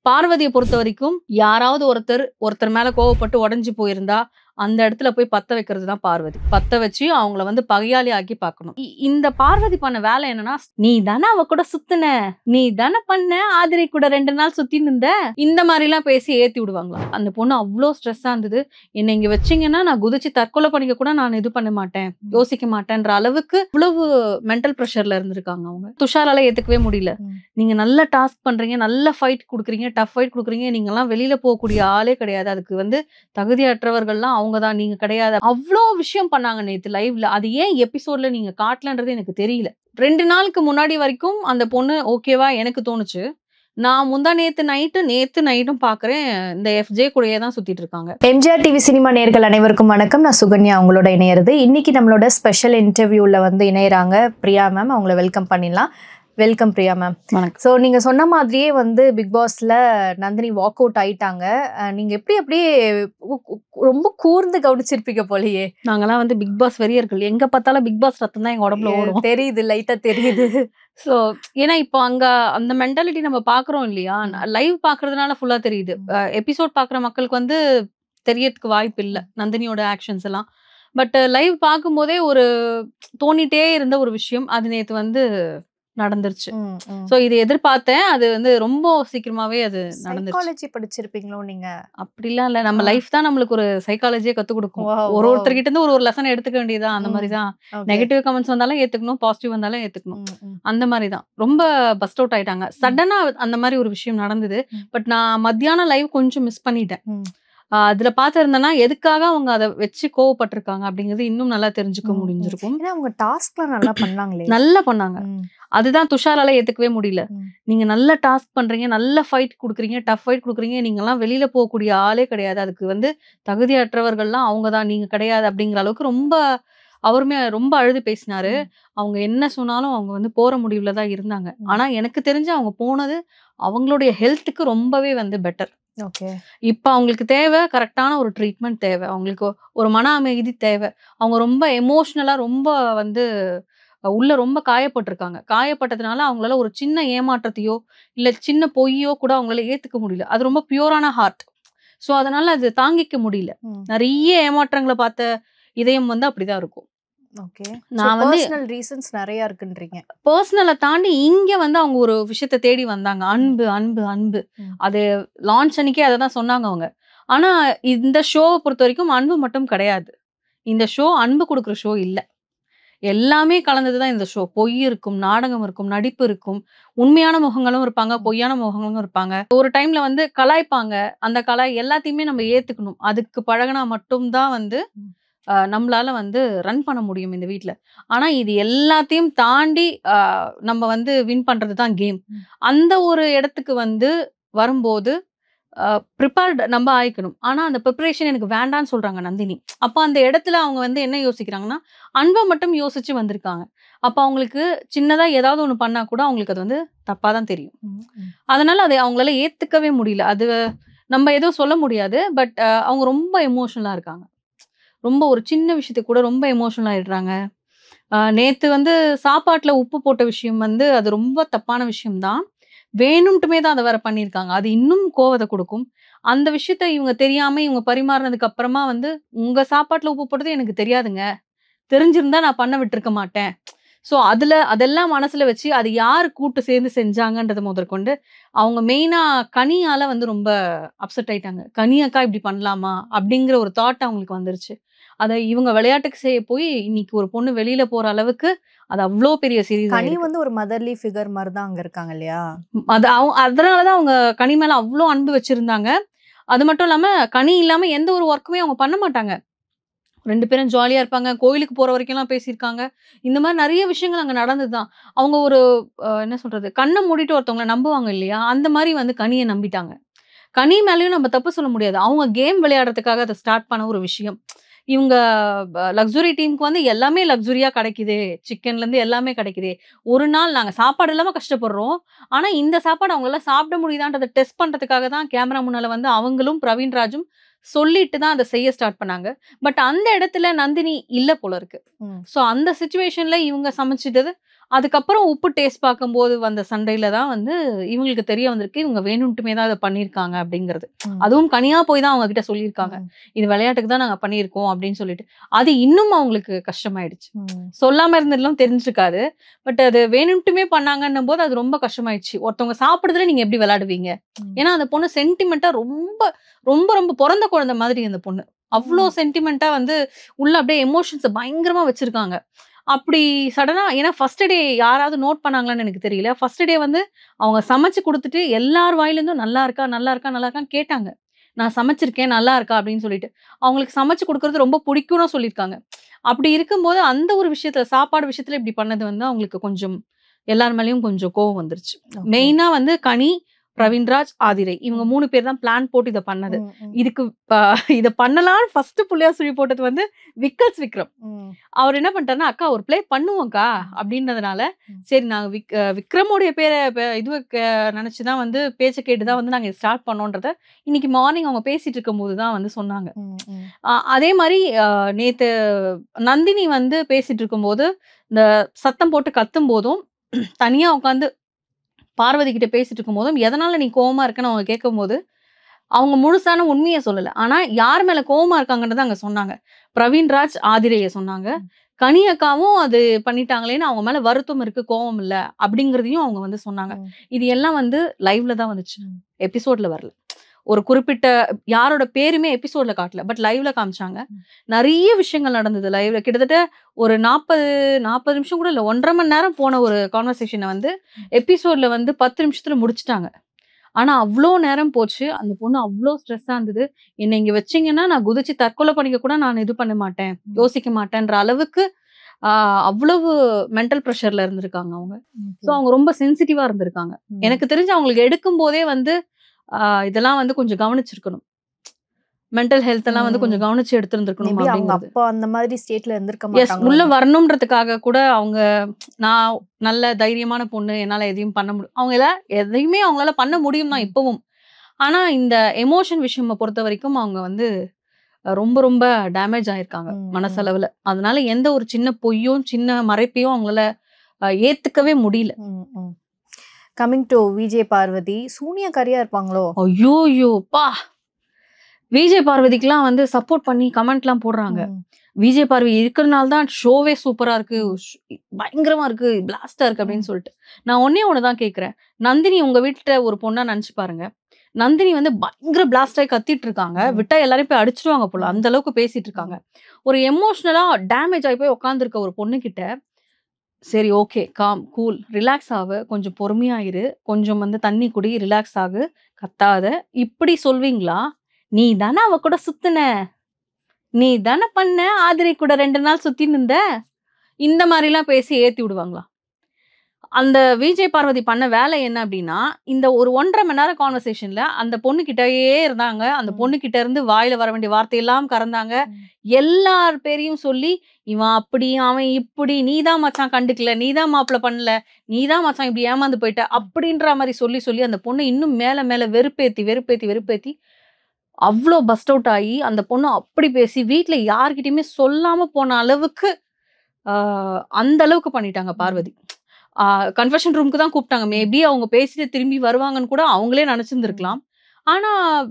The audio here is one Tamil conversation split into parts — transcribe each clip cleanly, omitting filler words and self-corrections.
பார்வதியை பொறுத்த வரைக்கும் யாராவது ஒருத்தர் மேல கோவப்பட்டு உடஞ்சு போயிருந்தா அந்த இடத்துல போய் பத்த வைக்கிறது தான் பார்வதி. பத்த வச்சு அவங்கள வந்து பகையாளி ஆக்கி பார்க்கணும். இந்த பார்வதி பண்ண வேலை என்னன்னா, நீ தானே அவ கூட சுத்துன, நீ தானே பண்ண, ஆதிரை கூட 2 நாள் சுத்தின்னு இருந்த, இந்த மாதிரி எல்லாம் பேசி ஏத்தி விடுவாங்களாம். அந்த பொண்ணு அவ்வளோ ஸ்ட்ரெஸ்ஸா இருந்தது. என்னை இங்க வச்சீங்கன்னா நான் குதிச்சு தற்கொலை பண்ணிக்க கூட நான் இது பண்ண மாட்டேன், யோசிக்க மாட்டேன்ற அளவுக்கு இவ்வளவு மென்டல் ப்ரெஷர்ல இருந்திருக்காங்க அவங்க. துஷாரால ஏத்துக்கவே முடியல. நீங்க நல்ல டாஸ்க் பண்றீங்க, நல்ல ஃபைட் கொடுக்குறீங்க, டஃப் ஃபைட் கொடுக்குறீங்க, நீங்க எல்லாம் வெளியில போகக்கூடிய ஆளே கிடையாது, அதுக்கு வந்து தகுதியற்றவர்கள்லாம் அவங்க தான், நீங்க கிடையாது. அவ்வளோ விஷயம் பண்ணாங்க நேத்து லைவ்ல. அது ஏன் எபிசோட்ல நீங்க காட்டலன்றது எனக்கு தெரியல. 2 நாளுக்கு முன்னாடி வரைக்கும் அந்த பொண்ணு ஓகேவா எனக்கு தோணுச்சு. நான் நேத்து நைட்டும் பாக்குறேன், இந்த எஃப்ஜே கூடயே தான் சுத்திட்டு இருக்காங்க. எம்ஜிஆர் டிவி சினிமா நேயர்கள் அனைவருக்கும் வணக்கம். நான் சுகன்யா உங்களோட இணையிறது. இன்னைக்கு நம்மளோட ஸ்பெஷல் இன்டர்வியூல வந்து இணையறாங்க பிரியா மேம். அவங்கள வெல்கம் பண்ணிடலாம். Welcome Priya ma'am. வணக்கம். ஸோ நீங்கள் சொன்ன மாதிரியே வந்து பிக் பாஸ்ல நந்தினி வாக் அவுட் ஆயிட்டாங்க. நீங்கள் அப்படியே ரொம்ப கூர்ந்து கவனிச்சிருப்பீங்க போலயே. நாங்கெல்லாம் வந்து பிக் பாஸ் வெறியர்கள், எங்க பார்த்தாலும் பிக் பாஸ் ரத்தம் தான் எங்க உடம்புல ஓடும். தெரியுது, லைட்டா தெரியுது. ஸோ ஏன்னா இப்போ அங்க அந்த மென்டாலிட்டி நம்ம பாக்குறோம் இல்லையா, லைவ் பாக்குறதுனால ஃபுல்லா தெரியுது. எபிசோட் பாக்குற மக்களுக்கு வந்து தெரியறதுக்கு வாய்ப்பு இல்லை நந்தினியோட ஆக்ஷன்ஸ் எல்லாம். பட் லைவ் பார்க்கும்போதே ஒரு தோணிட்டே இருந்த ஒரு விஷயம் அது நேத்து வந்து நடந்துருச்சு. சோ இது எதிர்பார்த்தேன். அது வந்து ரொம்ப சீக்கிரமாவே அது நடந்துருச்சு. சைக்காலஜி படிச்சிருப்பீங்களோ நீங்க? அப்படிலாம் இல்ல, நம்ம லைஃப் தான் நம்மளுக்கு ஒரு சைக்காலஜியே கத்து கொடுக்கும். ஒருத்தர்கிட்ட இருந்து ஒரு லெசன் எடுத்துக்க வேண்டியதான். அந்த மாதிரி தான். நெகட்டிவ் கமெண்ட்ஸ் வந்தாலும் ஏத்துக்கணும், பாசிட்டிவ் வந்தாலும் ஏத்துக்கணும். அந்த மாதிரி தான். ரொம்ப பஸ்ட் அவுட் ஆயிட்டாங்க சடனா. அந்த மாதிரி ஒரு விஷயம் நடந்தது. பட் நான் மத்தியானம் லைவ் கொஞ்சம் மிஸ் பண்ணிட்டேன். அதுல பாத்திருந்தேன்னா எதுக்காக அவங்க அதை வச்சு கோவப்பட்டிருக்காங்க அப்படிங்கிறது இன்னும் நல்லா தெரிஞ்சுக்க முடிஞ்சிருக்கும். அவங்க டாஸ்க்லாம் நல்லா பண்ணாங்களே. நல்லா பண்ணாங்க. அதுதான் துஷாரால ஏத்துக்கவே முடியல. நீங்க நல்ல டாஸ்க் பண்றீங்க, நல்ல ஃபைட் கொடுக்குறீங்க, டஃப் ஃபைட் கொடுக்குறீங்க, நீங்க எல்லாம் வெளியில போகக்கூடிய ஆளே கிடையாது, அதுக்கு வந்து தகுதியற்றவர்கள்லாம் அவங்க தான், நீங்க கிடையாது அப்படிங்கிற அளவுக்கு அவருமே ரொம்ப அழுது பேசினாரு. அவங்க என்ன சொன்னாலும் அவங்க வந்து போற முடிவுல தான் இருந்தாங்க. ஆனா எனக்கு தெரிஞ்சு அவங்க போனது அவங்களுடைய ஹெல்த்துக்கு ரொம்பவே வந்து பெட்டர். இப்ப அவங்களுக்கு தேவை கரெக்டான ஒரு ட்ரீட்மெண்ட் தேவை, அவங்களுக்கு ஒரு மன அமைதி தேவை. அவங்க ரொம்ப எமோஷனலா ரொம்ப வந்து உள்ள ரொம்ப காயப்பட்டிருக்காங்க. காயப்பட்டதுனால அவங்களால ஒரு சின்ன ஏமாற்றத்தையோ இல்ல சின்ன பொய்யோ கூட அவங்களால ஏத்துக்க முடியல. அது ரொம்ப பியூரான ஹார்ட். சோ அதனால அது தாங்கிக்க முடியல. நிறைய ஏமாற்றங்களை பார்த்த இதயம் வந்து அப்படிதான் இருக்கும். நான் வந்து பர்சனல் ரீசன்ஸ் நிறைய இருக்குன்றீங்க. பர்சனலை தாண்டி இங்க வந்து அவங்க ஒரு விஷயத்தை தேடி வந்தாங்க. அன்பு அன்பு அன்பு. அது லான்ச் அன்னைக்கே அதை தான் சொன்னாங்க அவங்க. ஆனா இந்த ஷோவை பொறுத்த வரைக்கும் அன்பு மட்டும் கிடையாது. இந்த ஷோ அன்பு கொடுக்குற ஷோ இல்ல. எல்லாமே கலந்ததுதான் இந்த ஷோ. பொய் இருக்கும், நாடகம் இருக்கும், நடிப்பு இருக்கும், உண்மையான முகங்களும் இருப்பாங்க, பொய்யான முகங்களும் இருப்பாங்க. ஒரு டைம்ல வந்து கலாய்ப்பாங்க. அந்த கலாய் எல்லாத்தையுமே நம்ம ஏத்துக்கணும். அதுக்கு பழகினா மட்டும்தான் வந்து நம்மளால வந்து ரன் பண்ண முடியும் இந்த வீட்ல. ஆனா இது எல்லாத்தையும் தாண்டி நம்ம வந்து வின் பண்றது தான் கேம். அந்த ஒரு இடத்துக்கு வந்து வரும்போது ப்ரிப்பேர்ட் நம்ம ஆயிக்கணும். ஆனா அந்த ப்ரிப்பரேஷன் எனக்கு வேண்டான்னு சொல்றாங்க நந்தினி. அப்ப அந்த இடத்துல அவங்க வந்து என்ன யோசிக்கிறாங்கன்னா, அன்பை மட்டும் யோசிச்சு வந்திருக்காங்க. அப்ப அவங்களுக்கு சின்னதா ஏதாவது ஒண்ணு பண்ணா கூட அவங்களுக்கு அது வந்து தப்பா தான் தெரியும். அதனால அதை அவங்களால ஏத்துக்கவே முடியல. அது நம்ம எதுவும் சொல்ல முடியாது. பட் அவங்க ரொம்ப எமோஷனலா இருக்காங்க. ரொம்ப ஒரு சின்ன விஷயத்துக்கு கூட ரொம்ப எமோஷனல் ஆயிடுறாங்க. நேத்து வந்து சாப்பாட்டுல உப்பு போட்ட விஷயம் வந்து அது ரொம்ப தப்பான விஷயம் தான். வேணும்ட்டுமே தான் அதை வேற பண்ணியிருக்காங்க. அது இன்னும் கோவத்தை கொடுக்கும். அந்த விஷயத்த இவங்க தெரியாம இவங்க பரிமாறினதுக்கு அப்புறமா வந்து, உங்க சாப்பாட்டுல உப்பு போட்டது எனக்கு தெரியாதுங்க, தெரிஞ்சிருந்தா நான் பண்ண விட்டுருக்க மாட்டேன். ஸோ அதெல்லாம் மனசுல வச்சு அது யார் கூட்டு சேர்ந்து செஞ்சாங்கன்றத முதற்கொண்டு அவங்க மெயினா கனியால வந்து ரொம்ப அப்செட் ஆயிட்டாங்க. கனி அக்கா இப்படி பண்ணலாமா அப்படிங்கிற ஒரு தாட் அவங்களுக்கு வந்துருச்சு. அதை இவங்க விளையாட்டுக்கு செய்ய போய் இன்னைக்கு ஒரு பொண்ணு வெளியில போற அளவுக்கு அது அவ்வளோ பெரிய சீரியஸ். கனி வந்து ஒரு மதர்லி ஃபிகர் மாதிரி தான் அங்க இருக்காங்க இல்லையா? அதனாலதான் அவங்க கனி மேல அவ்வளோ அன்பு வச்சிருந்தாங்க. அது மட்டும் இல்லாம கனி இல்லாம எந்த ஒரு ஒர்க்குமே அவங்க பண்ண மாட்டாங்க. 2 பேரும் ஜாலியா இருப்பாங்க. கோயிலுக்கு போற வரைக்கும் எல்லாம் பேசியிருக்காங்க. இந்த மாதிரி நிறைய விஷயங்கள் அங்க நடந்ததுதான். அவங்க ஒரு என்ன சொல்றது, கண்ணை மூடிட்டு ஒருத்தவங்களை நம்புவாங்க இல்லையா, அந்த மாதிரி வந்து கனியை நம்பிட்டாங்க. கனி மேலேயும் நம்ம தப்பு சொல்ல முடியாது. அவங்க கேம் விளையாடுறதுக்காக அதை ஸ்டார்ட் பண்ண ஒரு விஷயம். இவங்க லக்ஸுரி டீமுக்கு வந்து எல்லாமே லக்ஸுரியா கிடைக்குது, சிக்கன்ல இருந்து எல்லாமே கிடைக்குது. ஒரு நாள் நாங்க சாப்பாடு இல்லாம கஷ்டப்படுறோம். ஆனா இந்த சாப்பாடு அவங்களால சாப்பிட முடியுதான்றதை டெஸ்ட் பண்றதுக்காக தான் கேமரா முன்னால வந்து அவங்களும் பிரவீன் ராஜும் சொல்லிட்டு தான் அதை செய்ய ஸ்டார்ட் பண்ணாங்க. பட் அந்த இடத்துல நந்தினி இல்ல போல இருக்கு. சோ அந்த சிச்சுவேஷன்ல இவங்க சமைச்சிட்டது அதுக்கப்புறம் உப்பு டேஸ்ட் பார்க்கும்போது வந்த சண்டையில தான் வந்து இவங்களுக்கு தெரிய வந்திருக்கு இவங்க வேணும்ட்டுமே தான் இதை பண்ணியிருக்காங்க அப்படிங்கிறது. அதுவும் கனியா போய் தான் அவங்க கிட்ட சொல்லியிருக்காங்க, இது விளையாட்டுக்கு தான் நாங்க பண்ணியிருக்கோம் அப்படின்னு சொல்லிட்டு. அது இன்னும் அவங்களுக்கு கஷ்டமாயிடுச்சு. சொல்லாம இருந்ததுலாம் தெரிஞ்சிருக்காது, பட் அது வேணும்ட்டுமே பண்ணாங்கன்னும் போது அது ரொம்ப கஷ்டமாயிடுச்சு. ஒருத்தவங்க சாப்பிடுறதுல நீங்க எப்படி விளையாடுவீங்க? ஏன்னா அந்த பொண்ணு சென்டிமெண்டா ரொம்ப ரொம்ப ரொம்ப பிறந்த குழந்தை மாதிரி அந்த பொண்ணு. அவ்வளோ சென்டிமெண்டா வந்து உள்ள அப்படியே எமோஷன்ஸை பயங்கரமா வச்சிருக்காங்க. அப்படி சடனா ஏன்னா ஃபர்ஸ்ட் டே யாராவது நோட் பண்ணாங்களான்னு எனக்கு தெரியல. ஃபர்ஸ்ட் டே வந்து அவங்க சமைச்சு குடுத்துட்டு எல்லார் வாயிலிருந்தும் நல்லா இருக்கா, நல்லா இருக்கா, நல்லா இருக்கான்னு கேட்டாங்க. நான் சமைச்சிருக்கேன், நல்லா இருக்கா அப்படின்னு சொல்லிட்டு. அவங்களுக்கு சமைச்சு குடுக்குறது ரொம்ப பிடிக்கும்னு சொல்லியிருக்காங்க. அப்படி இருக்கும்போது அந்த ஒரு விஷயத்துல சாப்பாடு விஷயத்துல இப்படி பண்ணது வந்து அவங்களுக்கு கொஞ்சம் எல்லார் மேலயும் கொஞ்சம் கோவம் வந்துருச்சு. மெயினா வந்து கனி, பிரவீன்ராஜ், ஆதிரை இவங்க 3 பேர் தான் பிளான் போட்டு இத பண்ணது. இதுக்கு இத பண்ணலாம்னு ஃபர்ஸ்ட் புள்ளியார் சுழி போட்டது வந்து விக்கல்ஸ் விக்ரம். அவர் என்ன பண்ணிட்டாருன்னா, அக்கா ஒரு ப்ளே பண்ணுவோம்க்கா அப்படின்றதுனால, சரி நாங்க விக்ரமோடைய பேரை இது நினைச்சு தான் வந்து பேச்ச கேட்டு தான் வந்து நாங்க ஸ்டார்ட் பண்ணோன்றத இன்னைக்கு மார்னிங் அவங்க பேசிட்டு இருக்கும்போது தான் வந்து சொன்னாங்க. அதே மாதிரி நேத்து நந்தினி வந்து பேசிட்டு இருக்கும்போது இந்த சத்தம் போட்டு கத்தும் போதும் தனியா உட்காந்து பார்வதி கிட்ட பேசிட்டு இருக்கும்போதும் எதனால நீ கோவமா இருக்கன்னு அவங்க கேட்கும்போது அவங்க முழுசான உண்மையை சொல்லல. ஆனா யார் மேல கோவமா இருக்காங்கன்றத அங்க சொன்னாங்க. பிரவீன்ராஜ் ஆதிரைய சொன்னாங்க. கனி அக்காவும் அது பண்ணிட்டாங்களேன்னு அவங்க மேல வருத்தம் இருக்கு, கோவம் இல்ல அப்படிங்கிறதையும் அவங்க வந்து சொன்னாங்க. இது எல்லாம் வந்து லைவ்ல தான் வந்துச்சு, எபிசோட்ல வரல. ஒரு குறிப்பிட்ட யாரோட பேருமே எபிசோட்ல காட்டல, பட் லைவ்ல காமிச்சாங்க. நிறைய விஷயங்கள் நடந்தது லைவ்ல. கிட்டத்தட்ட ஒரு 40 நிமிஷம் கூட இல்ல, 1.5 மணி நேரம் போன ஒரு கான்வர்சேஷனை வந்து எபிசோட்ல வந்து 10 நிமிஷத்துல முடிச்சுட்டாங்க. ஆனா அவ்ளோ நேரம் போச்சு. அந்த பொண்ணு அவ்ளோ ஸ்ட்ரெஸ்ஸா இருந்தது. என்னை இங்க வச்சீங்கன்னா நான் குதிச்சு தற்கொலை பண்ணிக்க கூட நான் இது பண்ண மாட்டேன், யோசிக்க மாட்டேன்ற அளவுக்கு அவ்வளவு மென்டல் ப்ரெஷர்ல இருந்திருக்காங்க அவங்க. ஸோ அவங்க ரொம்ப சென்சிட்டிவா இருந்திருக்காங்க. எனக்கு தெரிஞ்சு அவங்களுக்கு எடுக்கும் போதே வந்து இதெல்லாம் வந்து கொஞ்சம் கவனிச்சிருக்கணும். மென்டல் ஹெல்த் எல்லாம் வந்து கொஞ்சம் கவனிச்சு எடுத்திருந்திருக்கணும் அப்படிங்கிறது. அப்போ அந்த மாதிரி ஸ்டேட்ல இருந்திருக்க எஸ், மாட்டாங்க. உள்ள வரணும்ன்றதுக்காக கூட அவங்க நான் நல்ல தைரியமான பொண்ணு, என்னால எதையும் பண்ண முடியும், அவங்கள எதையுமே அவங்களால பண்ண முடியும் தான் இப்பவும். ஆனா இந்த எமோஷன் விஷயம் பொறுத்த வரைக்கும் அவங்க வந்து ரொம்ப ரொம்ப டேமேஜ் ஆயிருக்காங்க மனசளவுல. அதனால எந்த ஒரு சின்ன பொய்யும் சின்ன மறைப்பையும் அவங்களால ஏத்துக்கவே முடியல. கமிங் டு விஜய் பார்வதி, சூனியா கரியா இருப்பாங்களோ? ஐயோ பா, விஜய் பார்வதிக்கெல்லாம் வந்து சப்போர்ட் பண்ணி கமெண்ட்லாம் போடுறாங்க. விஜய் பார்வதி இருக்கிறனால தான் ஷோவே சூப்பரா இருக்கு, பயங்கரமா இருக்கு, பிளாஸ்டா இருக்கு அப்படின்னு சொல்லிட்டு. நான் ஒண்ணு தான் கேட்கிறேன். நந்தினி உங்க வீட்டுல ஒரு பொண்ணா நினைச்சு பாருங்க. நந்தினி வந்து பயங்கர பிளாஸ்ட் ஆகி கத்திட்டு இருக்காங்க, விட்டா எல்லாரையும் போய் அடிச்சிருவாங்க போல, அந்த அளவுக்கு பேசிட்டு இருக்காங்க. ஒரு எமோஷனலா டேமேஜ் ஆகி போய் உட்காந்துருக்க ஒரு பொண்ணு கிட்ட சரி ஓகே, காம், கூல், ரிலாக்ஸ் ஆகு, கொஞ்சம் பொறுமையாயிரு, கொஞ்சம் வந்து தண்ணி குடி, ரிலாக்ஸ் ஆகு, கத்தாத, இப்படி சொல்வீங்களா? நீ தானே அவ கூட சுத்துன, நீ தானே பண்ண, ஆதிரை கூட 2 நாள் சுத்தின்னு இருந்த, இந்த மாதிரிலாம் பேசி ஏத்தி விடுவாங்களா? அந்த விஜய் பார்வதி பண்ண வேலை என்ன அப்படின்னா, இந்த ஒரு 1.5 மணி நேரம் கான்வர்சேஷன்ல அந்த பொண்ணு கிட்டயே இருந்தாங்க. அந்த பொண்ணு கிட்ட இருந்து வாயில வர வேண்டிய வார்த்தையெல்லாம் கறந்தாங்க. எல்லார் பேரையும் சொல்லி, இவன் அப்படி, அவன் இப்படி, நீ தான் மச்சான் கண்டுக்கல, நீ தான் மாப்பிள பண்ணல, நீ தான் மச்சான் இப்படி ஏமாந்து போயிட்ட, அப்படின்ற மாதிரி சொல்லி சொல்லி அந்த பொண்ணு இன்னும் மேல மேல வெறுப்பேத்தி அவ்வளோ பஸ்ட் அவுட் ஆகி அந்த பொண்ணு அப்படி பேசி வீட்டுல யார்கிட்டயுமே சொல்லாம போன அளவுக்கு அந்த அளவுக்கு பண்ணிட்டாங்க பார்வதி. கன்ஃபெஷன் ரூமுக்கு தான் கூப்பிட்டாங்க. மேபி அவங்க பேசிட்டு திரும்பி வருவாங்கன்னு கூட அவங்களே நினைச்சிருந்திருக்கலாம். ஆனா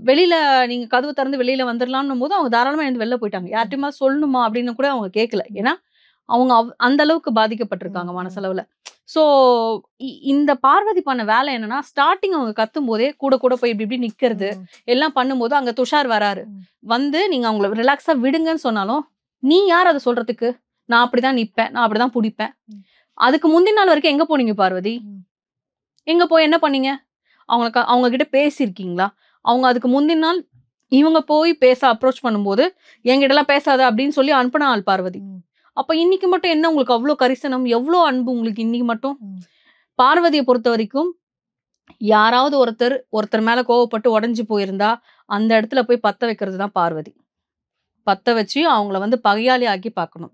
வெளியில நீங்க கதவு திறந்து வெளியில வந்துடலாம்னும் போது அவங்க தாராளமா எழுந்து வெளில போயிட்டாங்க. யார்கிட்டயுமா சொல்லணுமா அப்படின்னு கூட அவங்க கேட்கல. ஏன்னா அவங்க அந்த அளவுக்கு பாதிக்கப்பட்டிருக்காங்க மனசளவுல. சோ இந்த பார்வதி பண்ண வேலை என்னன்னா, ஸ்டார்டிங் அவங்க கத்தும் போதே கூட கூட போய் இப்படி இப்படி நிக்கிறது எல்லாம் பண்ணும்போது அங்க துஷார் வராரு. வந்து நீங்க அவங்கள ரிலாக்ஸா விடுங்கன்னு சொன்னாலும், நீ யார் அதை சொல்றதுக்கு? நான் அப்படிதான் நிப்பேன், நான் அப்படிதான் புடிப்பேன். அதுக்கு முந்தின நாள் வரைக்கும் எங்க போனீங்க பார்வதி? எங்க போய் என்ன பண்ணீங்க? அவங்க கிட்ட பேசியிருக்கீங்களா? அவங்க அதுக்கு முந்தின நாள் இவங்க போய் பேச அப்ரோச் பண்ணும்போது என்கிட்ட எல்லாம் பேசாத அப்படின்னு சொல்லி அனுப்பின ஆள் பார்வதி. அப்ப இன்னைக்கு மட்டும் என்ன உங்களுக்கு அவ்வளவு கரிசனம், எவ்வளவு அன்பு உங்களுக்கு இன்னைக்கு மட்டும்? பார்வதியை பொறுத்த வரைக்கும் யாராவது ஒருத்தர் மேல கோவப்பட்டு உடைஞ்சு போயிருந்தா அந்த இடத்துல போய் பத்த வைக்கிறது தான் பார்வதி. பத்த வச்சு அவங்கள வந்து பகையாளி ஆக்கி பார்க்கணும்.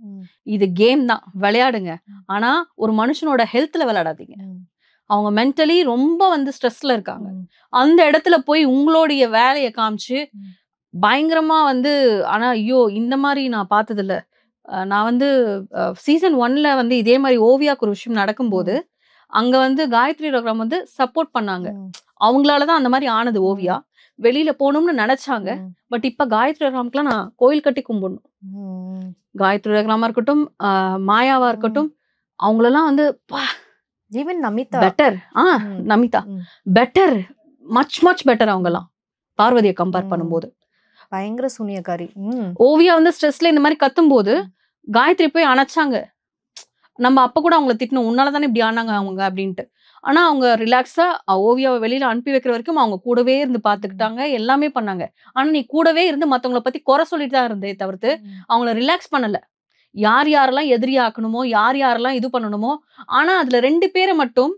இது கேம் தான், விளையாடுங்க. ஆனா ஒரு மனுஷனோட ஹெல்த்ல விளையாடாதீங்க. அவங்க மென்டலி ரொம்ப வந்து ஸ்ட்ரெஸ்ல இருக்காங்க. அந்த இடத்துல போய் உங்களுடைய வேலையை காமிச்சு பயங்கரமா வந்து, ஆனா ஐயோ இந்த மாதிரி நான் பார்த்தது இல்ல. நான் வந்து சீசன் 1ல வந்து இதே மாதிரி ஓவியாக்கு ஒரு விஷயம் நடக்கும்போது அங்க வந்து காயத்ரி ரகுராம் வந்து சப்போர்ட் பண்ணாங்க. அவங்களாலதான் அந்த மாதிரி ஆனது ஓவியா. வெளியில போகணும்னு நினைச்சாங்க. பட் இப்ப காயத்ரி ரகுராம்க்குலாம் நான் கோயில் கட்டி கும்பிடணும். காயத்ரி ரகுராமா இருக்கட்டும், மாயாவா இருக்கட்டும், அவங்களெல்லாம் வந்து even Namitha better. Namitha better, much much better. அவங்கெல்லாம் பார்வதியை கம்பேர் பண்ணும்போது பயங்கர சூனியக்காரி. ஓவியா வந்து ஸ்ட்ரெஸ்ல இந்த மாதிரி கத்தும் போது காயத்ரி போய் அணைச்சாங்க. நம்ம அப்ப கூட அவங்களை திட்டணும், உன்னாலதானே இப்படி ஆனாங்க அவங்க அப்படின்ட்டு. ஆனா அவங்க ரிலாக்ஸா ஓவியாவை வெளியில அனுப்பி வைக்கிற வரைக்கும் அவங்க கூடவே இருந்து பாத்துக்கிட்டாங்க, எல்லாமே பண்ணாங்க. ஆனா நீ கூடவே இருந்து மத்தவங்களை பத்தி குறை சொல்லிட்டு தான் இருந்தே தவிர்த்து அவங்கள ரிலாக்ஸ் பண்ணல. யார் யாரெல்லாம் எதிரியாக்கணுமோ, யார் யாரெல்லாம் இது பண்ணணுமோ. ஆனா அதுல 2 பேரை மட்டும்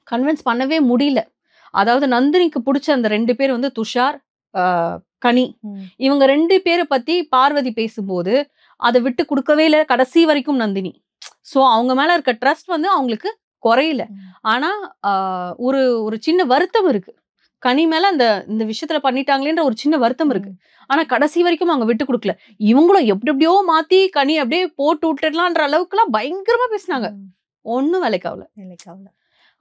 கன்வின்ஸ் பண்ணவே முடியல. அதாவது நந்தினிக்கு பிடிச்ச அந்த 2 பேர் வந்து துஷார், கனி. இவங்க 2 பேரை பத்தி பார்வதி பேசும்போது அதை விட்டு கொடுக்கவே இல்லை கடைசி வரைக்கும் நந்தினி. சோ அவங்க மேல இருக்க ட்ரஸ்ட் வந்து அவங்களுக்கு குறையல. ஆனா ஒரு ஒரு சின்ன வருத்தம் இருக்கு கனி மேல. இந்த விஷயத்துல பண்ணிட்டாங்களேன்ற ஒரு சின்ன வருத்தம் இருக்கு. ஆனா கடைசி வரைக்கும் அவங்க விட்டு கொடுக்கல. இவங்களும் எப்படியோ மாத்தி கனி அப்படியே போட்டு விட்டுடலான்ற அளவுக்கு எல்லாம் பயங்கரமா பேசினாங்க. ஒண்ணும் வேலைக்காவல.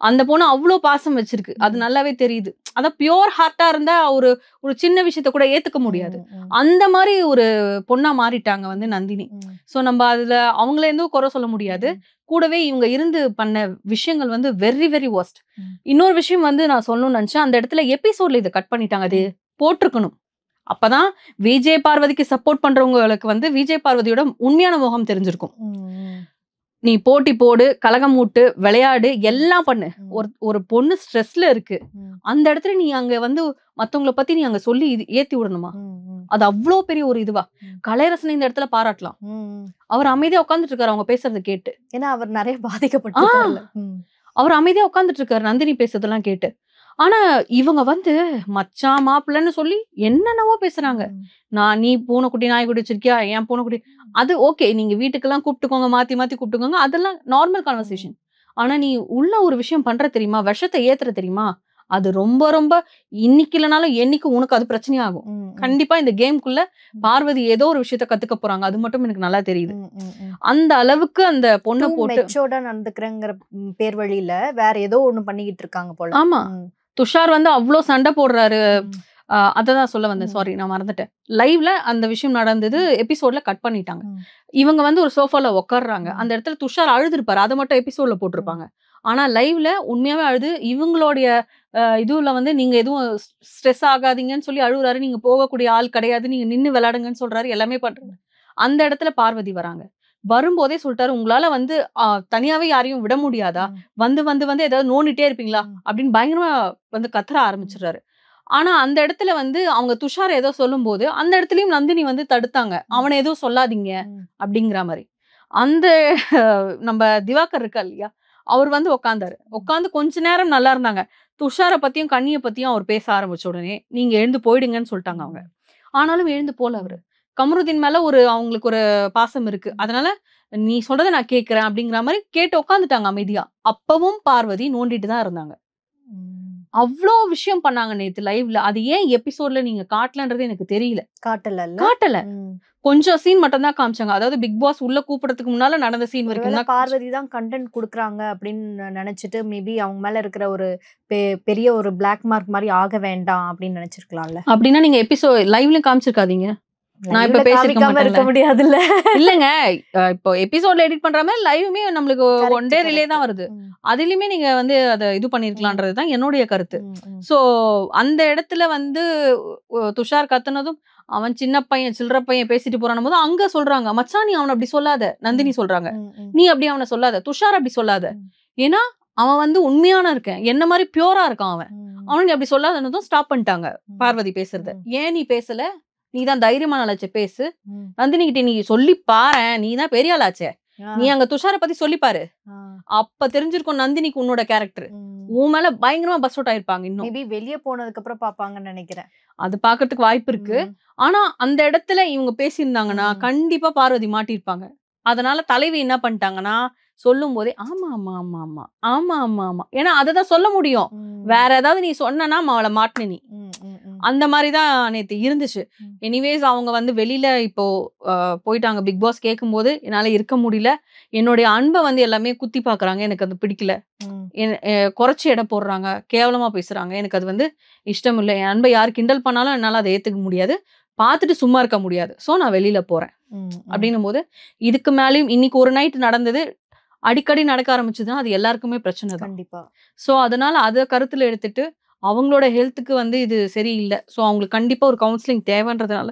அந்த பொண்ணு அவ்வளவு பாசம் வச்சிருக்கு, அது நல்லாவே தெரியுது. அதான் பியோர் ஹார்ட்டா இருந்தா ஒரு ஒரு சின்ன விஷயத்த கூட ஏத்துக்க முடியாது. அந்த மாதிரி ஒரு பொண்ணா மாறிட்டாங்க வந்து நந்தினி. சோ நம்ம அதுல அவங்கள எதுவும் குறை சொல்ல முடியாது. கூடவே இவங்க இருந்து பண்ண விஷயங்கள் வந்து வெரி வெரி வொர்ஸ்ட். இன்னொரு விஷயம் வந்து நான் சொல்லணும்னு நினைச்சேன், அந்த இடத்துல எபிசோட்ல இதை கட் பண்ணிட்டாங்க. அது போட்டிருக்கணும். அப்பதான் விஜய் பார்வதிக்கு சப்போர்ட் பண்றவங்களுக்கு வந்து விஜய் பார்வதியோட உண்மையான முகம் தெரிஞ்சிருக்கும். நீ போட்டி போடு, கலகம் மூட்டு, விளையாடு, எல்லாம் பண்ணு. ஒரு பொண்ணு ஸ்ட்ரெஸ்ல இருக்கு, அந்த இடத்துல நீ அங்க வந்து மத்தவங்கள பத்தி நீ அங்க சொல்லி ஏத்தி விடணுமா? அது அவ்வளோ பெரிய ஒரு இதுவா? கலைரசனை இந்த இடத்துல பாராட்டலாம். அவர் அமைதியா உட்கார்ந்துட்டு இருக்காரு அவங்க பேசுறத கேட்டு. ஏன்னா அவர் நிறைய பாதிக்கப்பட்டிருக்காரு. அவர் அமைதியா உட்கார்ந்துட்டு இருக்காரு நந்தினி பேசுறதெல்லாம் கேட்டு. ஆனா இவங்க வந்து மச்சான் மாப்பிள்ளன்னு சொல்லி என்னென்னவோ பேசுறாங்க. நீ பூனைக்குட்டி நாய்க்குட்டி வச்சிருக்கியா, என் பூனைக்குட்டி. அது ஓகே, நீங்க வீட்டுக்கெல்லாம் கூப்பிட்டுக்கோங்க, மாத்தி மாத்தி கூப்பிட்டுக்கோங்க, அதெல்லாம் நார்மல் கான்வர்சேஷன். ஆனா நீ உள்ள ஒரு விஷயம் பண்ற தெரியுமா, விஷத்தை ஏத்துற தெரியுமா, அது ரொம்ப ரொம்ப இன்னைக்கு இல்லைனாலும் என்னைக்கு உனக்கு அது பிரச்சனையாகும். கண்டிப்பா இந்த கேம்குள்ள பார்வதி ஏதோ ஒரு விஷயத்த கத்துக்க போறாங்க, அது மட்டும் எனக்கு நல்லா தெரியுது. அந்த அளவுக்கு அந்த பொண்ணை போட்டு மெச்சோர்டா நடந்துக்கிறேங்கிற பேர் வழியில வேற ஏதோ ஒண்ணு பண்ணிக்கிட்டு இருக்காங்க போல. ஆமா, துஷார் வந்து அவ்வளோ சண்டை போடுறாரு. அததான் சொல்ல வந்தேன், சாரி நான் மறந்துட்டேன். லைவ்ல அந்த விஷயம் நடந்தது, எபிசோட்ல கட் பண்ணிட்டாங்க. இவங்க வந்து ஒரு சோஃபால உட்காடுறாங்க, அந்த இடத்துல துஷார் அழுதுருப்பாரு, அதை மட்டும் எபிசோட்ல போட்டிருப்பாங்க. ஆனா லைவ்ல உண்மையாவே அழுது இவங்களுடைய இதுல வந்து நீங்க எதுவும் ஸ்ட்ரெஸ் ஆகாதீங்கன்னு சொல்லி அழுகுறாரு. நீங்க போகக்கூடிய ஆள் கிடையாது, நீங்க நின்னு விளையாடுங்கன்னு சொல்றாரு, எல்லாமே பண்றாரு. அந்த இடத்துல பார்வதி வராங்க. வரும்போதே சொல்லிட்டாரு, உங்களால வந்து தனியாவே யாரையும் விட முடியாதா, வந்து வந்து வந்து ஏதாவது நோண்டிட்டே இருப்பீங்களா அப்படின்னு பயங்கரமா வந்து கத்துற ஆரம்பிச்சிடுறாரு. ஆனா அந்த இடத்துல வந்து அவங்க துஷார் ஏதோ சொல்லும் போது அந்த இடத்துலயும் நந்தினி வந்து தடுத்தாங்க, அவனை எதுவும் சொல்லாதீங்க அப்படிங்கிற மாதிரி. அந்த நம்ம திவாகர் இருக்கா இல்லையா, அவர் வந்து உட்காந்து கொஞ்ச நேரம் நல்லா இருந்தாங்க. துஷாரை பத்தியும் கண்ணியை பத்தியும் அவர் பேச ஆரம்பிச்ச உடனே நீங்க எழுந்து போயிடுங்கன்னு சொல்லிட்டாங்க அவங்க. ஆனாலும் எழுந்து போல அவரு. கமருதீன் மேல அவங்களுக்கு ஒரு பாசம் இருக்கு, அதனால நீ சொல்றதை நான் கேட்கிறேன் அப்படிங்கிற மாதிரி கேட்டு உட்காந்துட்டாங்க அமைதியா. அப்பவும் பார்வதி நோண்டிட்டு தான் இருந்தாங்க. அவ்வளோ விஷயம் பண்ணாங்க நேத்து லைவ்ல. அது ஏன் எபிசோட்ல நீங்க காட்டலன்றது எனக்கு தெரியல. காட்டல, கொஞ்சம் சீன் மட்டும் தான் காமிச்சாங்க. அதாவது பிக் பாஸ் உள்ள கூப்பிடறதுக்கு முன்னால நடந்த சீன் வரைக்கும் தான். பார்வதி தான் கண்டென்ட் கொடுக்குறாங்க அப்படின்னு நினைச்சிட்டு மேபி அவங்க மேல இருக்கிற ஒரு பெரிய ஒரு பிளாக் மார்க் மாதிரி ஆக வேண்டாம் அப்படின்னு நினைச்சிருக்கலாம்ல. அப்படின்னா நீங்க எபிசோட் லைவ்லயும் காமிச்சிருக்காதீங்க. நான் இப்ப பேசிக்காம இருக்க முடியாதுல்ல. இல்லங்க, இப்போ எபிசோட்ல எடிட் பண்ற மாதிரி லைவ்மே நம்மளுக்கு ஒன் டே ரிலே தான் வருது. அதுலயுமே நீங்க வந்து அதை இது பண்ணிருக்கலான்றதுதான் என்னுடைய கருத்து. சோ அந்த இடத்துல வந்து துஷார் கத்துனதும் அவன் சின்ன பையன் சில்லற பையன் பேசிட்டு போறான் போது அங்க சொல்றாங்க, மச்சான் நீ அவனை அப்படி சொல்லாத. நந்தினி சொல்றாங்க, நீ அப்படி அவனை சொல்லாத, துஷார் அப்படி சொல்லாத, ஏன்னா அவன் வந்து உண்மையான இருக்கேன், என்ன மாதிரி பியூரா இருக்கான் அவன் நீ அப்படி சொல்லாதனதும் ஸ்டாப் பண்ணிட்டாங்க பார்வதி பேசுறத. ஏன் நீ பேசல, நீதான் தைரியமான ஆளாச்சே, பேசு. நந்தினி கிட்ட நீ சொல்லி பாரு, நீதான் பெரிய ஆளாச்சே, நீ அங்க துஷாரை பத்தி சொல்லி பாரு, அப்ப தெரிஞ்சிருக்கும் நந்தினிக்கு உன்னோட கேரக்டர். உன் மேல பயங்கரமா பஸ் அவுட் ஆயிருப்பாங்க. இன்னும் வெளியே போனதுக்கு அப்புறம் பாப்பாங்கன்னு நினைக்கிறேன். அது பாக்குறதுக்கு வாய்ப்பு இருக்கு. ஆனா அந்த இடத்துல இவங்க பேசியிருந்தாங்கன்னா கண்டிப்பா பார்வதி மாட்டிருப்பாங்க. அதனால தலைவி என்ன பண்ணிட்டாங்கன்னா சொல்லும் போதே ஆமா ஆமா ஆமா ஆமா ஆமா ஆமா ஆமா, ஏன்னா அததான் சொல்ல முடியும். வேற ஏதாவது நீ சொன்னா அவளை மாட்டின நீ. அந்த மாதிரி தான் நேத்து இருந்துச்சு. எனிவேஸ் அவங்க வந்து வெளியில இப்போ போயிட்டாங்க. பிக் பாஸ் கேட்கும்போது என்னால இருக்க முடியல. என்னுடைய அன்பை வந்து எல்லாமே குத்தி பாக்குறாங்க. எனக்கு அது பிடிக்கல. குறைச்சி எடை போடுறாங்க, கேவலமா பேசுறாங்க. எனக்கு அது வந்து இஷ்டம் இல்லை. என் அன்பை யார் கிண்டல் பண்ணாலும் என்னால அதை ஏத்துக்க முடியாது. பார்த்துட்டு சும்மா இருக்க முடியாது. ஸோ நான் வெளியில போறேன் அப்படின்னும் போது, இதுக்கு மேலேயும் இன்னைக்கு ஒரு நைட் நடந்தது அடிக்கடி நடக்க ஆரம்பிச்சதுன்னா அது எல்லாருக்குமே பிரச்சனை தான். கண்டிப்பா. ஸோ அதனால அதை கருத்துல எடுத்துட்டு அவங்களோட ஹெல்த்துக்கு வந்து இது சரியில்லை. ஸோ அவங்களுக்கு கண்டிப்பா ஒரு கவுன்சிலிங் தேவைன்றதுனால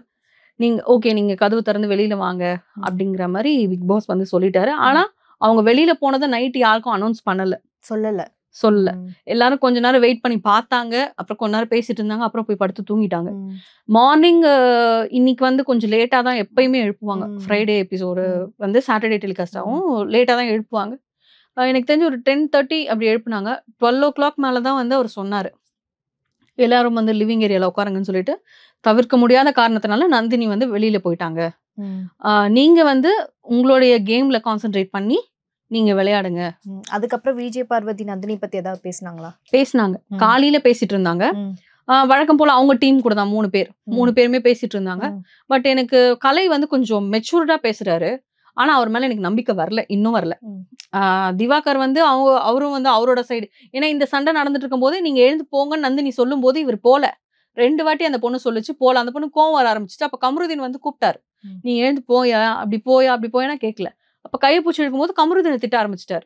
நீங்க ஓகே நீங்க கதவு திறந்து வெளியில வாங்க அப்படிங்கிற மாதிரி பிக் பாஸ் வந்து சொல்லிட்டாரு. ஆனா அவங்க வெளியில போனதை நைட் யாருக்கும் அனௌன்ஸ் பண்ணல, சொல்லல. எல்லாரும் கொஞ்ச நேரம் வெயிட் பண்ணி பார்த்தாங்க. அப்புறம் கொஞ்ச நேரம் பேசிட்டு இருந்தாங்க. அப்புறம் போய் படுத்து தூங்கிட்டாங்க. மார்னிங் இன்னைக்கு வந்து கொஞ்சம் லேட்டா தான் எப்பயுமே எழுப்புவாங்க. ஃப்ரைடே எபிசோடு வந்து சாட்டர்டே டெலிகாஸ்ட் ஆகும். லேட்டா தான் எழுப்புவாங்க. எனக்கு தெரிஞ்சு ஒரு 10:30 அப்படி எழுப்புனாங்க. 12 o'clock மேல தான் வந்து அவர் சொன்னாரு. எல்லாரும் வந்து லிவிங் ஏரியால உட்காருங்கன்னு சொல்லிட்டு, தவிர்க்க முடியாத காரணத்தினால நந்தினி வந்து வெளியில போயிட்டாங்க. நீங்க வந்து உங்களுடைய கேம்ல கான்சென்ட்ரேட் பண்ணி நீங்க விளையாடுங்க. அதுக்கப்புறம் விஜய் பார்வதி நந்தினி பத்தி ஏதாவது பேசினாங்களா? பேசினாங்க. காலையில பேசிட்டு இருந்தாங்க. வழக்கம் போல அவங்க டீம் கூட தான் 3 பேர். 3 பேருமே பேசிட்டு இருந்தாங்க. பட் எனக்கு கலை வந்து கொஞ்சம் மெச்சூர்டா பேசுறாரு. ஆனா அவர் மேல எனக்கு நம்பிக்கை வரல, இன்னும் வரல. திவாகர் வந்து அவரும் வந்து அவரோட சைடு. ஏன்னா இந்த சண்டை நடந்துட்டு இருக்கும் போது நீங்க எழுந்து போங்கன்னு நந்தினி சொல்லும் போது இவர் போல 2 வாட்டி அந்த பொண்ணு சொல்லுச்சு போல. அந்த பொண்ணு கோவம் வர ஆரம்பிச்சிச்சு. அப்ப கமருதீன் வந்து கூப்பிட்டாரு. நீ எழுந்து போயா, அப்படி போயானா கேட்கல. அப்ப கையை பூச்சி எடுக்கும் போது கமருதீனை திட்ட ஆரம்பிச்சிட்டாரு.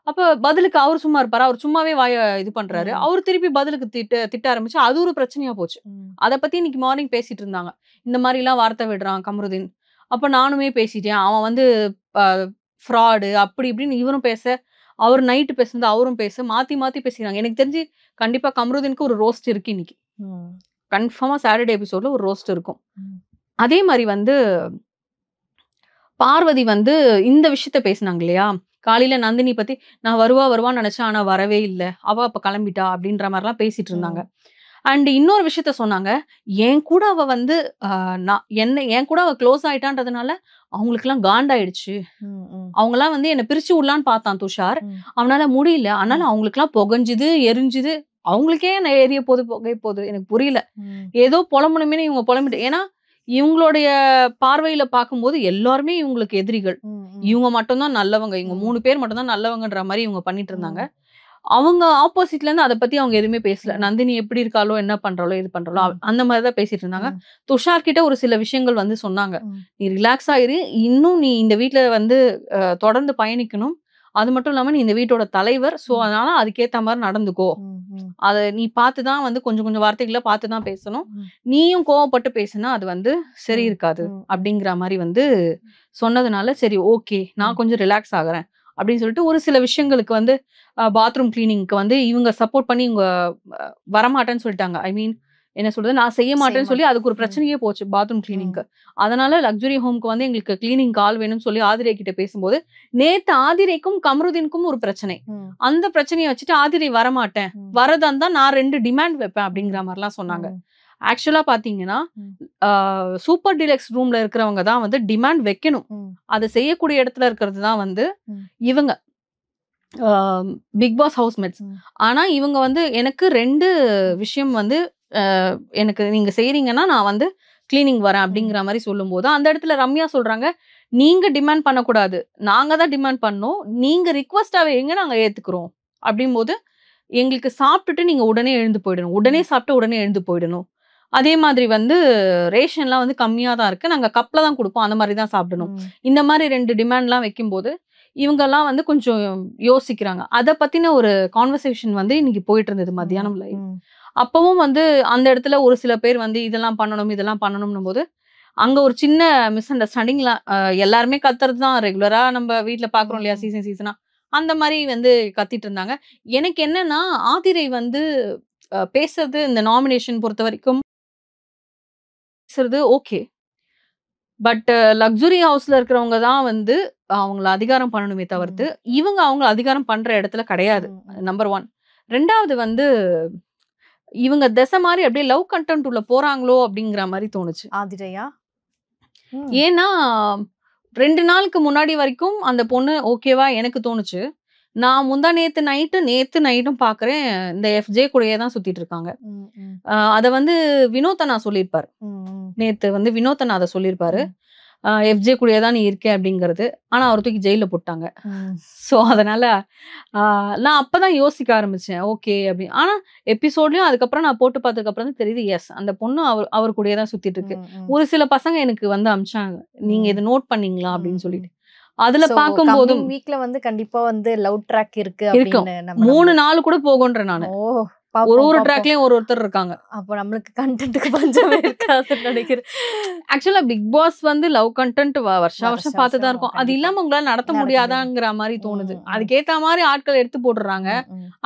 அப்ப பதிலுக்கு அவர் சும்மா இருப்பாரு. அவர் சும்மாவே வாய இது பண்றாரு. அவர் திருப்பி பதிலுக்கு திட்ட ஆரம்பிச்சு அது ஒரு பிரச்சனையா போச்சு. அதை பத்தி இன்னைக்கு மார்னிங் பேசிட்டு இருந்தாங்க. இந்த மாதிரி எல்லாம் வார்த்தை விடுறான் கமருதீன். அப்ப நானுமே பேசிட்டேன். அவன் வந்து ஃப்ராடு அப்படி இப்படின்னு இவரும் பேச, அவர் நைட்டு பேசுனது அவரும் பேச, மாத்தி மாத்தி பேசிக்கிறாங்க. எனக்கு தெரிஞ்சு கண்டிப்பா கமருதீனுக்கு ஒரு ரோஸ்ட் இருக்கு இன்னைக்கு. கன்ஃபார்மா சாட்டர்டே எபிசோட்ல ஒரு ரோஸ்ட் இருக்கும். அதே மாதிரி வந்து பார்வதி வந்து இந்த விஷயத்த பேசினாங்க இல்லையா? காலையில நந்தினி பத்தி நான் வருவான்னு நினைச்சேன். ஆனா வரவே இல்லை. அவ அப்ப கிளம்பிட்டா அப்படின்ற மாதிரிலாம் பேசிட்டு இருந்தாங்க. அண்ட் இன்னொரு விஷயத்த சொன்னாங்க. என் கூட அவ வந்து என் கூட அவ க்ளோஸ் ஆயிட்டான்றதுனால அவங்களுக்குலாம் காண்டாயிடுச்சு. அவங்கலாம் வந்து என்ன பிரிச்சு விடலான்னு பார்த்தான் துஷார். அவனால முடியல. அதனால அவங்களுக்குலாம் புகஞ்சுது, எரிஞ்சுது. அவங்களுக்கே எரிய புகை போகுது. எனக்கு புரியல. ஏதோ புலம்பணுமே இவங்க புலம்பிட்டு. ஏன்னா இவங்களுடைய பார்வையில பார்க்கும்போது எல்லாருமே இவங்களுக்கு எதிரிகள். இவங்க மட்டும்தான் நல்லவங்க. இவங்க 3 பேர் மட்டும்தான் நல்லவங்கன்ற மாதிரி இவங்க பண்ணிட்டு இருந்தாங்க. அவங்க ஆப்போசிட்ல இருந்து அதை பத்தி அவங்க எதுவுமே பேசல. நந்தினி எப்படி இருக்காளோ, என்ன பண்றாளோ, இது பண்றாளோ அந்த மாதிரிதான் பேசிட்டு இருந்தாங்க. துஷார் கிட்ட ஒரு சில விஷயங்கள் வந்து சொன்னாங்க. நீ ரிலாக்ஸ் ஆயிரு. இன்னும் நீ இந்த வீட்டுல வந்து தொடர்ந்து பயணிக்கணும். அது மட்டும் இல்லாம நீ இந்த வீட்டோட தலைவர். சோ அதனால அதுக்கேத்த மாதிரி நடந்துக்கோ. அத நீ பார்த்துதான் வந்து கொஞ்சம் வார்த்தைகளை பார்த்துதான் பேசணும். நீயும் கோவப்பட்டு பேசுனா அது வந்து சரி இருக்காது அப்படிங்கிற மாதிரி வந்து சொன்னதுனால சரி ஓகே நான் கொஞ்சம் ரிலாக்ஸ் ஆகுறேன் அப்படின்னு சொல்லிட்டு ஒரு சில விஷயங்களுக்கு வந்து பாத்ரூம் கிளீனிங்க்கு வந்து இவங்க சப்போர்ட் பண்ணி இவங்க வரமாட்டேன்னு சொல்லிட்டாங்க. ஐ மீன் என்ன சொல்றது, நான் செய்ய மாட்டேன்னு சொல்லி அதுக்கு ஒரு பிரச்சனையே போச்சு பாத்ரூம் கிளீனிங்க்கு. அதனால லக்ஸுரி ஹோம்க்கு வந்து எங்களுக்கு கிளீனிங் ஆள் வேணும்னு சொல்லி ஆதிரை கிட்ட பேசும்போது நேத்து ஆதிரைக்கும் கமருதீனுக்கும் ஒரு பிரச்சனை. அந்த பிரச்சனையை வச்சுட்டு ஆதிரை வரமாட்டேன், வரதா இருந்தா நான் 2 டிமாண்ட் வைப்பேன் அப்படிங்கிற மாதிரிலாம் சொன்னாங்க. ஆக்சுவலா பாத்தீங்கன்னா சூப்பர் டிலக்ஸ் ரூம்ல இருக்கிறவங்க தான் வந்து டிமாண்ட் வைக்கணும். அதை செய்யக்கூடிய இடத்துல இருக்கிறது தான் வந்து இவங்க பிக் பாஸ் ஹவுஸ்மேட்ஸ். ஆனா இவங்க வந்து எனக்கு 2 விஷயம் வந்து எனக்கு நீங்க செய்றீங்கன்னா நான் வந்து கிளீனிங் வரேன் அப்படிங்கிற மாதிரி சொல்லும் போது அந்த இடத்துல ரம்யா சொல்றாங்க, நீங்க டிமாண்ட் பண்ணக்கூடாது, நாங்க தான் டிமாண்ட் பண்ணோம். நீங்க ரிக்வஸ்டாவே எங்க நாங்க ஏத்துக்கிறோம் அப்படின் போது எங்களுக்கு சாப்பிட்டுட்டு நீங்க உடனே எழுந்து போயிடணும், உடனே சாப்பிட்டு உடனே எழுந்து போயிடணும். அதே மாதிரி வந்து ரேஷன்லாம் வந்து கம்மியா தான் இருக்கு, நாங்க கப்ல தான் கொடுப்போம், அந்த மாதிரி தான் சாப்பிடணும். இந்த மாதிரி 2 டிமாண்ட்லாம் வைக்கும்போது இவங்கெல்லாம் வந்து கொஞ்சம் யோசிக்கிறாங்க. அதை பத்தின ஒரு கான்வர்சேஷன் வந்து இன்னைக்கு போயிட்டு இருந்தது மத்தியானம் லைவ். அப்பவும் வந்து அந்த இடத்துல ஒரு சில பேர் வந்து இதெல்லாம் பண்ணணும் போது அங்க ஒரு சின்ன மிஸ் அண்டர்ஸ்டாண்டிங்லாம் எல்லாருமே கத்துறது தான் ரெகுலரா நம்ம வீட்டுல பாக்குறோம் இல்லையா, சீசனா அந்த மாதிரி வந்து கத்திட்டு இருந்தாங்க. எனக்கு என்னன்னா ஆதிரை வந்து பேசுறது இந்த நாமினேஷன் பொறுத்த வரைக்கும் பேசுறது ஓகே. பட் லக்ஸுரி ஹவுஸ்ல இருக்கிறவங்க தான் வந்து அவங்கள அதிகாரம் பண்ணணுமே தவிர்த்து இவங்க அவங்க அதிகாரம் பண்ற இடத்துல கிடையாது. நம்பர் 1. 2வது வந்து இவங்க திசை மாதிரி அப்படியே லவ் கண்டென்ட் உள்ள போறாங்களோ அப்படிங்கிற மாதிரி தோணுச்சு. ஆதிரையா? ஏன்னா 2 நாளுக்கு முன்னாடி வரைக்கும் அந்த பொண்ணு ஓகேவா எனக்கு தோணுச்சு. நான் முந்தா நேத்து நைட்டும் பாக்குறேன் இந்த எஃப்ஜே கூடயே தான் சுத்திட்டு இருக்காங்க. அத வந்து வினோத் அண்ணா சொல்லியிருப்பாரு. நேத்து வந்து வினோத் அண்ணா அத சொல்லியிருப்பாரு. எஃப்ஜே கூடயே தான் நீ இருக்க அப்படிங்கிறது. ஆனா அவர் தூக்கி ஜெயில போட்டாங்க. ஸோ அதனால நான் அப்பதான் யோசிக்க ஆரம்பிச்சேன். ஓகே அப்படின்னு. ஆனா எபிசோட்லயும் அதுக்கப்புறம் நான் போட்டு பார்த்ததுக்கு அப்புறம் தான் தெரியுது, எஸ் அந்த பொண்ணு அவர் கூடயே தான் சுத்திட்டு இருக்கு. ஒரு சில பசங்க எனக்கு வந்து அனுப்பிச்சாங்க, நீங்க இதை நோட் பண்ணீங்களா அப்படின்னு சொல்லிட்டு. அதுல பார்க்கும்போதும் வீக்ல வந்து கண்டிப்பா வந்து லவ் ட்ராக் இருக்கு இருக்கும். 3 நாள் கூட போகுன்றேன் நானு. ஒரு ட்ராக்லயும் ஒருத்தர் இருக்காங்க. அப்போ நம்மளுக்கு கண்டென்ட்க்கு பஞ்சமே இருக்காதுன்னு நினைக்கிறேன். ஆக்சுவலா பிக் பாஸ் வந்து லவ் கண்டென்ட் வருஷம் பார்த்துதான் இருக்கும். அது இல்லாம உங்களால நடத்த முடியாதாங்கிற மாதிரி தோணுது. அதுக்கேத்த மாதிரி ஆட்கள் எடுத்து போட்டுறாங்க.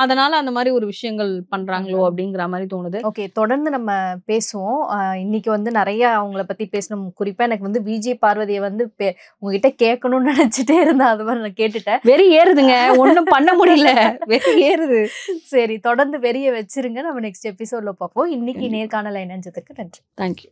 அதனால அந்த மாதிரி ஒரு விஷயங்கள் பண்றாங்களோ அப்படிங்கிற மாதிரி தோணுது. ஓகே, தொடர்ந்து நம்ம பேசுவோம். இன்னைக்கு வந்து நிறைய அவங்கள பத்தி பேசணும். குறிப்பா எனக்கு வந்து விஜய் பார்வதியை வந்து உங்ககிட்ட கேட்கணும்னு நினைச்சிட்டே இருந்தேன். அது மாதிரி நான் கேட்டுட்டேன். வெறி ஏறுதுங்க, ஒன்னும் பண்ண முடியல, வெறி ஏறுது. சரி, தொடர்ந்து வெறிய வச்சிருங்க. நம்ம நெக்ஸ்ட் எபிசோட்ல பார்ப்போம். இன்னைக்கு நேர்காணல இணைஞ்சதுக்கு நன்றி. தேங்க்யூ.